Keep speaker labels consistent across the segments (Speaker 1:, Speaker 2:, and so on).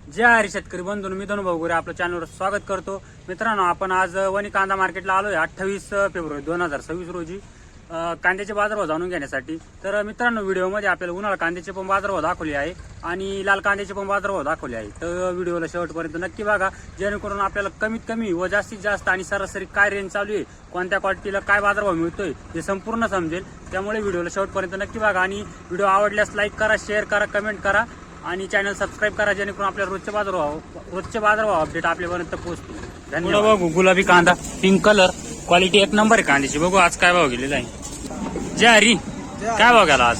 Speaker 1: जय हरी शेतकरी बंधूंनो, मी धनु भाऊ गोरे आपल्या चॅनलवर स्वागत करतो. मित्रांनो, आपण आज वणी कांदा मार्केटला आलोय 28 फेब्रुवारी 2026 रोजी कांद्याचे बाजारभाव जाणून घेण्यासाठी. तर मित्रांनो, व्हिडिओमध्ये आपल्याला उन्हाळा कांद्याचे पण बाजारभाव दाखवले आहे आणि लाल कांद्याचे पण बाजारभाव दाखवले आहे. तर व्हिडिओला शेवटपर्यंत नक्की बघा, जेणेकरून आपल्याला कमीत कमी व जास्तीत जास्त आणि सरासरी काय रेंज चालू आहे, कोणत्या क्वालिटीला काय बाजारभाव मिळतोय हे संपूर्ण समजेल. त्यामुळे व्हिडिओला शेवटपर्यंत नक्की बघा आणि व्हिडिओ आवडल्यास लाईक करा, शेअर करा, कमेंट करा आणि चॅनल सबस्क्राईब करा, जेणेकरून आपल्याला रोजचे बाजारभाव अपडेट आपल्यापर्यंत पोहोचतो. धन्यवाद. बघू गुलाबी कांदा, पिंक कलर, क्वालिटी एक नंबर आहे कांद्याची. बघू आज काय भाव गेलेला आहे. जय हरी, काय भाव गेला आज?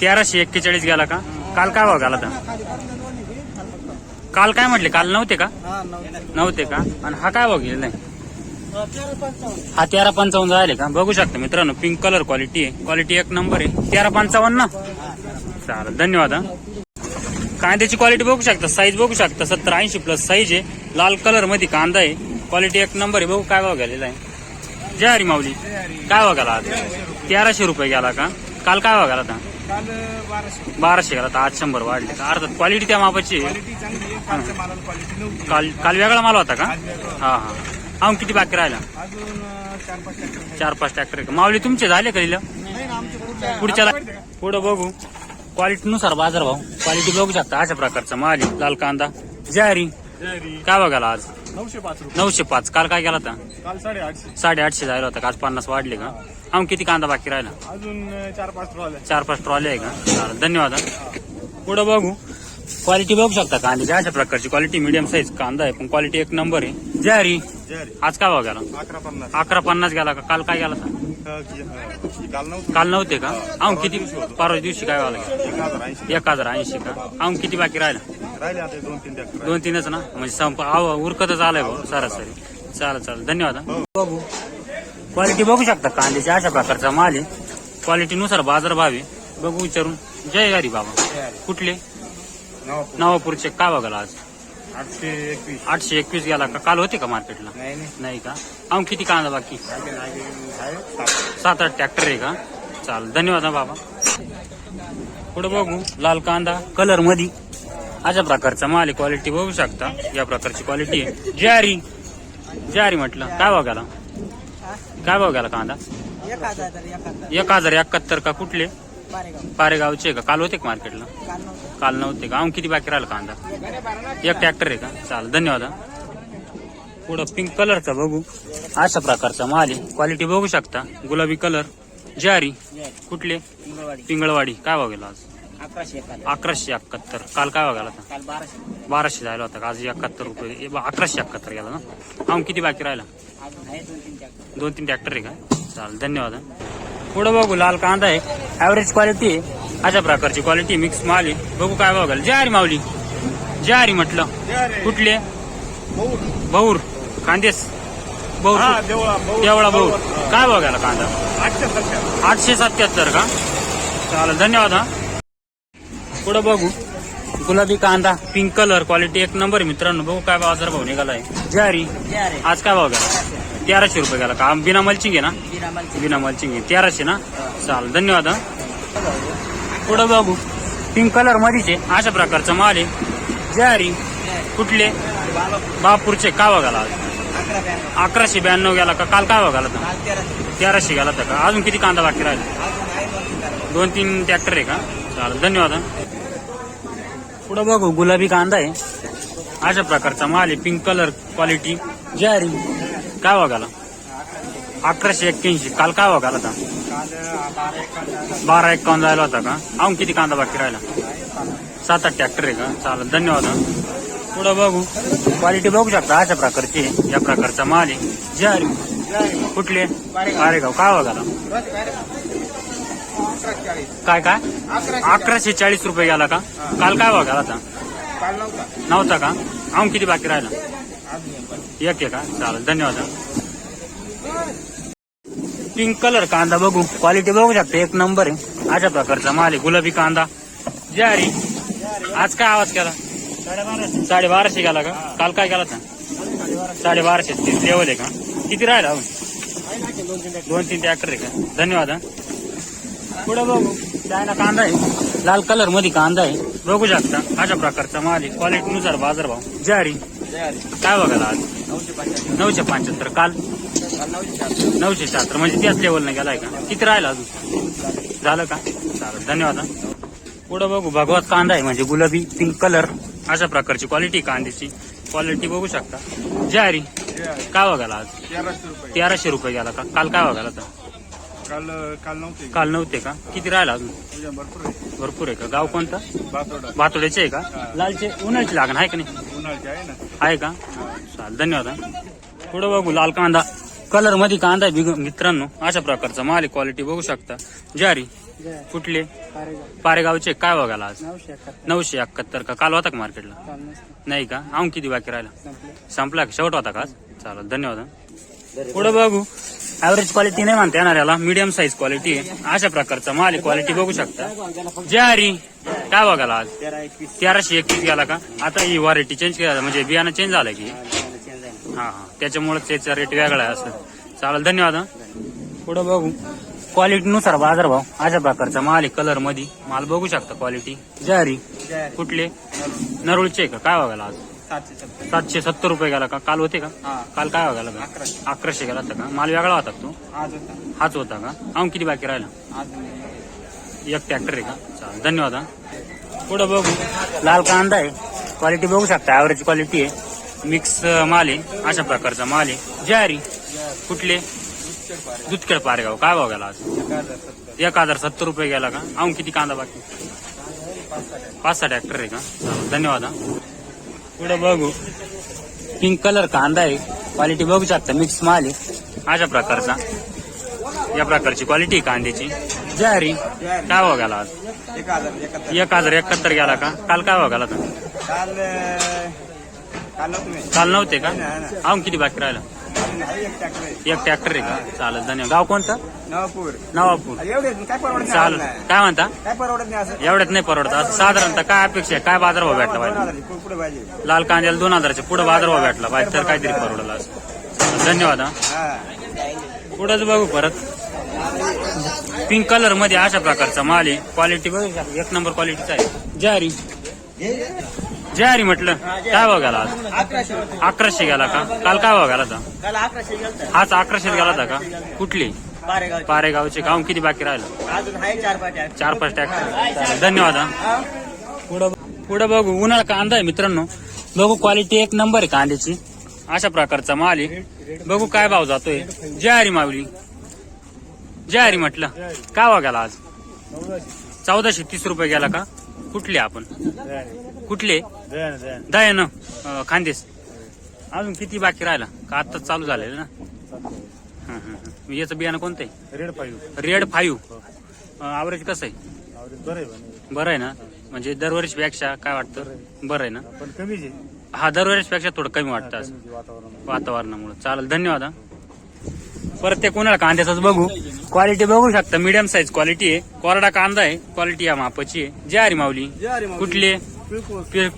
Speaker 1: 1341 गेला का? काल काय भाव गेला होता? काल काय म्हटले? काल नव्हते का? नव्हते का? आणि हा काय भाव गेलेला आहे? हा 1355 झाले का? बघू शकता मित्रांनो, पिंक कलर क्वालिटी आहे, क्वालिटी एक नंबर आहे. 1355 ना? चालेल, धन्यवाद. कांद्याची क्वालिटी बघू शकता, साईज बघू शकता, 70-80 प्लस साईज आहे. लाल कलर मध्ये कांदा आहे, क्वालिटी एक नंबर आहे. बघू काय भाव गेलेला आहे. जय हरी माऊली, काय भाव गेला आज? 1300 रुपये गेला का? काल काय भाव गेला होता? 1200 गेला. आज 100 वाढले का? अर्थात क्वालिटी त्या मापाची काल वेगळा माल होता का? हा हा. अजून किती बाकी राहिला? 4-5 ट्रॅक्टर आहे का? माऊली तुमचे झाले का? पुढच्याला पुढं बघू क्वालिटी नुसार बाजारभाव. क्वालिटी बघू शकता, अशा प्रकारचा माल आहे. लाल कांदा. जय हरी, काय बघायला आज? 905. काल काय गेला होता? 850 जायला होता. आज 50 वाढले का? अजून किती कांदा बाकी राहिला?
Speaker 2: अजून
Speaker 1: 4-5 ट्रॉले आहे का? चालेल, धन्यवाद. पुढं बघू क्वालिटी बघू शकता कांद्याची, अशा प्रकारची क्वालिटी मीडियम साईज कांदा आहे, पण क्वालिटी एक नंबर आहे. जय हरी, आज काय भाव गेला? 1150 गेला का? काल काय गेला होता? काल नव्हते का? अजून किती? परवा दिवशी काय व्हायला गेला? 1080 का? अजून किती बाकी राहिला? 2-3च ना? म्हणजे उरकतच आलाय भाऊ सरासरी. चालेल, धन्यवाद. बघू क्वालिटी बघू शकता कांद्याची, अशा प्रकारचा माल आहे, क्वालिटी नुसार बाजारभाव आहे. बघू विचारून. जय हरी बाबा, कुठले? नवापूरचे. काय बघायला आज? 821 गेला का? काल होते का मार्केटला? नाही का? अजून किती कांदा बाकी? 7-8 ट्रॅक्टर आहे का? चाल, धन्यवाद बाबा. पुढे बघू लाल कांदा कलर मध्ये, अशा प्रकारचा माल आहे, क्वालिटी बघू शकता, या प्रकारची क्वालिटी आहे. जय हरी म्हटलं, काय भाव गेला? काय भाव गेला कांदा? 1071 का? कुठले? पारेगावचे का? काल होते का मार्केटला? काल नव्हते का? अजून किती बाकी राहिला कांदा? 1 ट्रॅक्टर आहे का? चालेल, धन्यवाद. पुढं पिंक कलरचा बघू, अशा प्रकारचा माल आहे, क्वालिटी बघू शकता, गुलाबी कलर. जय हरी, कुठले? पिंगळवाडी. काय भाव गेला आज? 1171. काल काय भाव गेला होता? 1200 जायला होता. आज 71 रुपये, 1171 गेला ना? अजून किती बाकी राहिला? 2-3 ट्रॅक्टर आहे का? चालेल, धन्यवाद. पुढं बघू लाल कांदा आहे, ऍव्हरेज क्वालिटी आहे, अशा प्रकारची क्वालिटी, मिक्स माल आहे. बघू काय भाव गेला. जय हरी माऊली, जय हरी म्हटलं, कुठले? भाऊर कांदेस. देवळा भाऊ. काय भाव गेला कांदा? 877 का? चालेल, धन्यवाद. पुढं बघू गुलाबी कांदा, पिंक कलर, क्वालिटी एक नंबर मित्रांनो. बघू काय बाजार भाव निघालाय. जय हरी, आज काय भाव गेला? 1300 रुपये गेला का? बिना मल्चिंग आहे ना? बिना मल्चिंग आहे. 1300 ना? चालेल, धन्यवाद. पुढं बघू पिंक कलर मध्येच आहे, अशा प्रकारचा माल आहे. जय हरी, कुठले? बापूरचे. काय भाव गेला? 1192 गेला का? काल काय भाव गेला होता? 1300 गेला होता का? अजून किती कांदा बाकी राहिला? 2-3 ट्रॅक्टर आहे का? चालेल, धन्यवाद. पुढं बघू गुलाबी कांदा आहे, अशा प्रकारचा माल आहे, पिंक कलर क्वालिटी. जय हरी, काय भाव गेला? 1181. काल काय भाव गेला होता? 1251 जायला होता का? अजून किती कांदा बाकी राहिला? 7-8 ट्रॅक्टर आहे का? चालेल, धन्यवाद. पुढं बघू क्वालिटी बघू शकता, अशा प्रकारची, या प्रकारचा माल आहे. जय हरी, कुठले? पारेगाव. काय भाव गेला? काय 1140 रुपये गेला का? काल काय भाव गेला होता? नव्हता का? अजून किती बाकी राहिला? 1 आहे का? चालेल, धन्यवाद. पिंक कलर कांदा बघू, क्वालिटी बघू शकता, एक नंबर आहे, अशा प्रकारचा माल आहे, गुलाबी कांदा. जय हरी, आज काय आवाज केला? 1250 गेला का? काल काय गेला होता? 1250. 30 लेवल आहे का? किती राहिला अजून? 2-3 ट्रॅक्टर आहे का? धन्यवाद. पुढे बघू चायना कांदा आहे, लाल कलर मध्ये कांदा आहे, बघू शकता अशा प्रकारचा माल आहे. क्वालिटी नुसार बाजारभाव. ज्वारी काय बघायला आज 975, काल 976, म्हणजे त्याच लेवलने गेलाय का? किती राहिला अजून? झालं का? चालेल, धन्यवाद. पुढं बघू भगवत कांदा आहे, म्हणजे गुलाबी पिंक कलर. अशा प्रकारची क्वालिटी कांद्याची. क्वालिटी बघू शकता. ज्वारी काय बघायला आज? 1300 रुपये गेला का? काल काय बघायला तर? काल नव्हते का? किती राहिला अजून? भरपूर आहे का? गाव कोणतं? भातोड्याचे आहे का? लालचे उन्हाळ्याची लागण आहे का नाही? आहे का? चालेल, धन्यवाद. पुढं बघू लाल कांदा कलर मध्ये कांदा आहे मित्रांनो. अशा प्रकारचा माल आहे. क्वालिटी बघू शकता. ज्वारी कुठले? पारेगावचे. काय बघायला आज? 971 का? काल होता का मार्केटला? नाही का? अजून किती बाकी राहिला? संपला का? शेवट होता का आज? चालेल, धन्यवाद. पुढे बघू ऍव्हरेज क्वालिटी नाही म्हणता येणार याला, मीडियम साईज क्वालिटी आहे. अशा प्रकारचा माल आहे. क्वालिटी बघू शकता. ज्वारी काय बघायला आज? 1321 गेला का? आता ही व्हरायटी चेंज केला, म्हणजे बियाणं चेंज झालं की? हा, त्याच्यामुळे त्याचा रेट वेगळा आहे. असं चालेल, धन्यवाद. पुढे बघू क्वालिटी नुसार बाजारभाव. अशा प्रकारचा माल आहे. कलर मध्ये माल बघू शकता. क्वालिटी ज्वारी कुठले? नरुळचे का? काय बघायला आज? 770 रुपये गेला का? काल होते का? काल काय बघायला का? 1100 गेला होता का? माल वेगळा होता तो? हाच होता का? अजून किती बाकी राहिला? एक ट्रॅक्टर आहे का? चालेल, धन्यवाद. पुढे बघू लाल कांदा आहे. क्वालिटी बघू शकता. ऍव्हरेज क्वालिटी आहे. मिक्स माल आहे. अशा प्रकारचा माल आहे. ज्वारी कुठले? दुधखेड पारेगाव. काय बघायला आज? 1070 रुपये गेला का? अजून किती कांदा बाकी? 5-6 ट्रॅक्टर आहे का? धन्यवाद. पुढे बघू पिंक कलर कांदा आहे. क्वालिटी बघू शकता. मिक्स माल आहे. अशा प्रकारचा या प्रकारची क्वालिटी कांद्याची. ज्वारी काय बघायला आज? 1071 गेला का? काल काय बघायला तर? काल नव्हते का? अजून किती बाकी राहिला? एक ट्रॅक्टर आहे का? चालेल, धन्यवाद. गाव कोणतं? नवापूर. चालेल, काय म्हणता? एवढ्यात नाही परवडत. असं साधारणतः काय अपेक्षा आहे? काय बाजारभाव भेटला पाहिजे? लाल कांद्याला 2000च्या पुढे बाजारभाव भेटला पाहिजे तर काहीतरी परवडला असं. धन्यवाद. पुढेच बघू परत पिंक कलर मध्ये अशा प्रकारचा माल आहे. क्वालिटी बघू शकता. एक नंबर क्वालिटीचा आहे. ज्वारी म्हटलं काय बघायला आज? 1100 गेला का? काल काय बघायला होता? हाच 1100 गेला होता का? कुठली? पारेगावचे. गाव किती बाकी राहिलं? 4-5 ट्रॅक्टर. धन्यवाद. पुढे बघू उन्हाळा कांदा आहे मित्रांनो. बघू क्वालिटी एक नंबर आहे कांद्याची. अशा प्रकारचा माल आहे. बघू काय भाव जातोय. ज्वारी मावली. ज्वारी म्हटलं काय बघायला आज? 1430 रुपये गेला का? कुठले आपण? कुठले? दयान खानदेश. अजून किती बाकी राहिला का? आत्ताच चालू झालेलं ना? याचं बियाणं कोणतं आहे? रेड 5. ऍव्हरेज कसं आहे? बरं आहे ना? म्हणजे दरवर्षीपेक्षा काय वाटतं? बरं आहे ना? हा, दरवर्षीपेक्षा थोडं कमी वाटतं वातावरणामुळे. चालेल, धन्यवाद. प्रत्येक उन्हाळा कांद्याचाच बघू. क्वालिटी बघू शकता. मीडियम साईज क्वालिटी आहे. कोरडा कांदा आहे. क्वालिटी या मापाची आहे. ज्वारी मावली कुठली?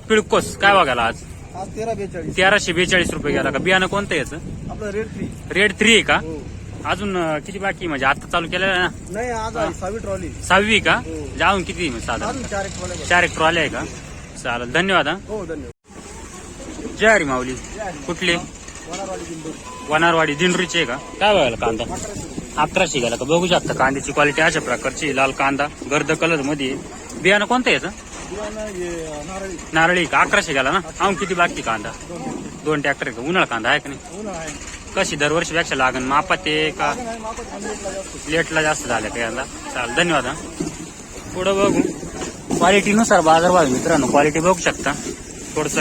Speaker 1: पिळकोस. काय बघायला आज? 1342 रुपये गेला का? बियाणं कोणतं याचं? रेड 3 आहे का? अजून किती बाकी? म्हणजे आता चालू केलेलं ना? 6वी का? जाऊन किती साधारण? 4 एक ट्रॉली आहे का? चालेल, धन्यवाद. ज्वारी मावली कुठली? वनारवाडी दिंडरीची आहे का? काय बघायला कांदा? 1100 गेला का? बघू शकता कांद्याची क्वालिटी अशा प्रकारची. लाल कांदा गर्द कलर मध्ये. बियाणं कोणतं याचं? नारळी का? 1100 गेला ना? अजून किती बाकी कांदा? 2 ट्रॅक्टर आहे का? उन्हाळा कांदा आहे का नाही? कशी दरवर्षीपेक्षा लागण मापात ते का लेटला जास्त झाल्या का यंदा? चालेल, धन्यवाद. पुढं बघू क्वालिटी नुसार बाजारभाव मित्रांनो. क्वालिटी बघू शकता. थोडस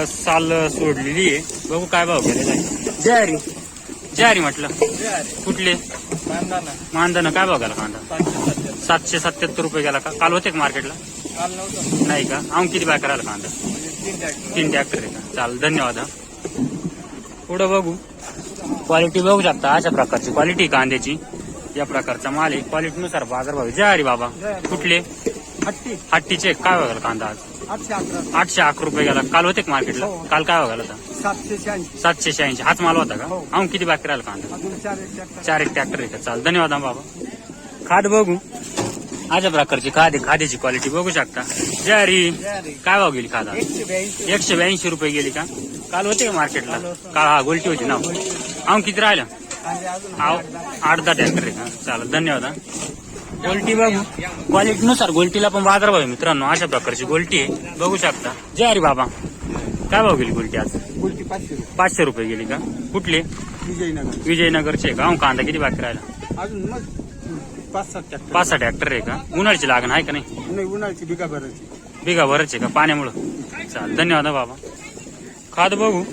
Speaker 1: साल सोडलेली आहे. बघू काय भाव केलेला आहे. ज्वारी म्हटलं कुठले? मानधन. काय बघायला कांदा? 777 रुपये गेला का? काल होते का मार्केटला? नाही का? अजून किती बाय करायला कांदा? 3 ट्रॅक्टर आहे का? चालेल, धन्यवाद. पुढं बघू क्वालिटी बघू शकता. अशा प्रकारची क्वालिटी कांद्याची. या प्रकारचा माल आहे. क्वालिटी नुसार बाजारभाव. ज्वारी बाबा कुठले? हट्टीचे. काय बघायला कांदा आज? 811 रुपये गेला. काल होते का मार्केटला? काल काय बघायला होता? 786. हाच माल होता का? अजून किती बाकी राहिला कांदा? 4 एक ट्रॅक्टर आहे का? चाल, धन्यवाद बाबा. खाद बघू अशा प्रकारची खाद्याची क्वालिटी बघू शकता. ज्वारी काय भाव गेली खादा? 182 रुपये गेली का? काल होते का मार्केटला? काल हा गोलटी होती ना. अहो किती राहिलं? 8-10 ट्रॅक्टर आहे का? चालेल धन्यवाद. गोलटी बघू क्वालिटीनुसार गोलटीला पण बाजार भाव आहे मित्रांनो. अशा प्रकारची गोलटी आहे बघू शकता. ज्वारी बाबा काय भाव गेली गोलटी आज? 500 रुपये गेली का? कुठले? विजयनगरचे का? कांदा किती बाकी राहिला?
Speaker 2: अजून मग
Speaker 1: 5-6 ट्रॅक्टर आहे का? उन्हाळ्याची लागण आहे का नाही?
Speaker 2: उन्हाळ्याची बिगा
Speaker 1: भरच आहे का पाण्यामुळं? चाल धन्यवाद बाबा. खाद बघू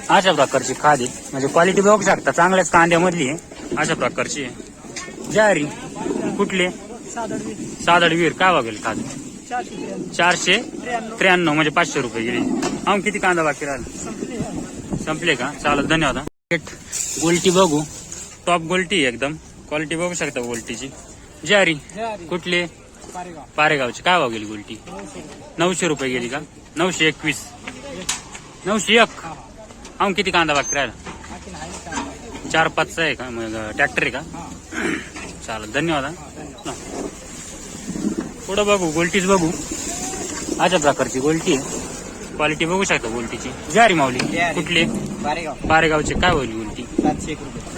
Speaker 1: अशा प्रकारची खाद आहे म्हणजे क्वालिटी बघू शकता चांगल्याच कांद्यामधली आहे अशा प्रकारची आहे. ज्वारी कुठले? सादडवीर काय वागेल खाद? 493 म्हणजे 500 रुपये गेली. किती कांदा बाकी राहिला? संपले का? चालत धन्यवाद. गोलटी बघू टॉप गोलटी एकदम क्वालिटी बघू शकता गोलटीची. ज्वारी कुठले? पारेगावची काय भाव गेली गोलटी? 900 रुपये गेली का? 921 901 किती कांदा बाकी राहिला? 4-5 आहे का? मग ट्रॅक्टर आहे का? चालेल धन्यवाद. पुढं बघू गोलटीच बघू अशा प्रकारची गोलटी आहे क्वालिटी बघू शकता गोलटीची. ज्वारी माऊली कुठली? पारेगावचे काय होईल गोलटी?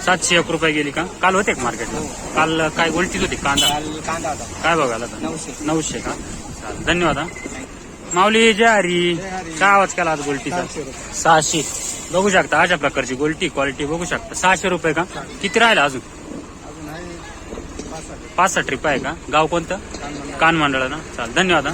Speaker 1: 701 रुपये गेली का? काल होते का मार्केटला? काल काय गोलटीच होती? कांदा काय बघायला? 900 का? चालेल धन्यवाद. माऊली ज्वारी काय आवाज केला आज गोलटीचा? 600 बघू शकता अशा प्रकारची गोलटी क्वालिटी बघू शकता. 600 रुपये का? किती राहिला अजून? 5-6 ट्रिप आहे का? गाव कोणतं? कान मंडळ ना. चालेल धन्यवाद.